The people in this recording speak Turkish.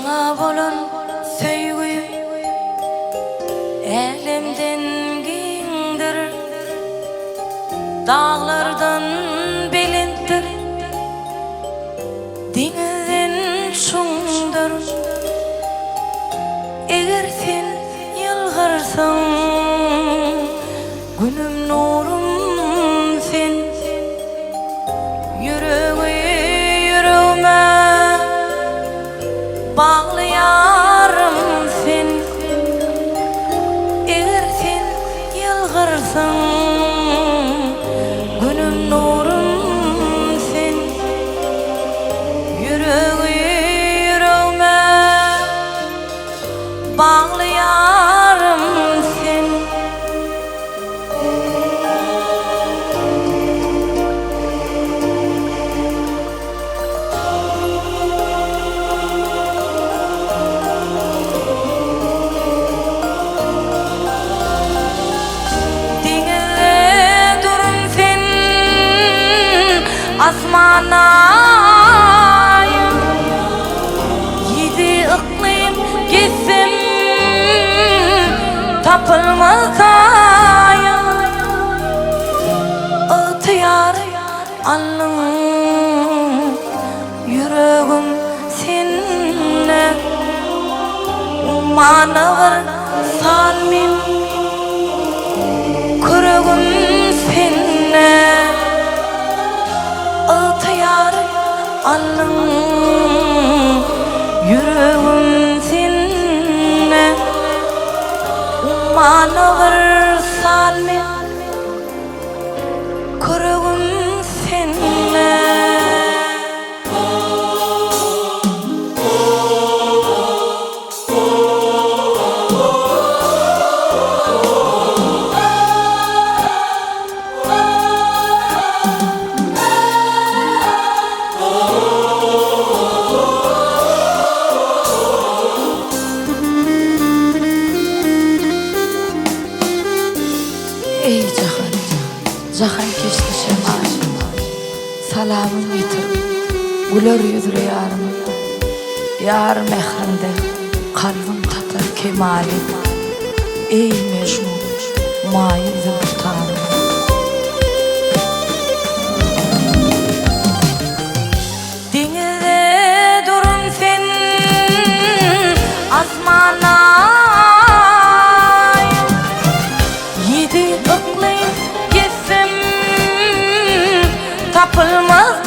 Sana bolan söýgü elimden giňdir, dağlardan belindir, denizden şuňdur. Eger sen ýylgyrsaň, günüm nurum sen, yüreğime bağlaýarym sen. Eger sen ýylgyrsaň, günüm nurum sen, yüreğime bağlaýarym sen. Asmana yedi ıklim gitsem tapılmaz ayım, ıhtiyar alnım yüreğim seninle, manavır salmim küreğim seninle. Alnım yüreğim seninle, manavır salmi küreğim seninle. Ey jahan, jahan keşke şemaşım, salamım getir, güler yüzlü yarım, yar mehrinde, kalbim tatar kemalim. Ey mecnun, mayil zıvırtanım. Denizde durun sen, asmana tapılmaz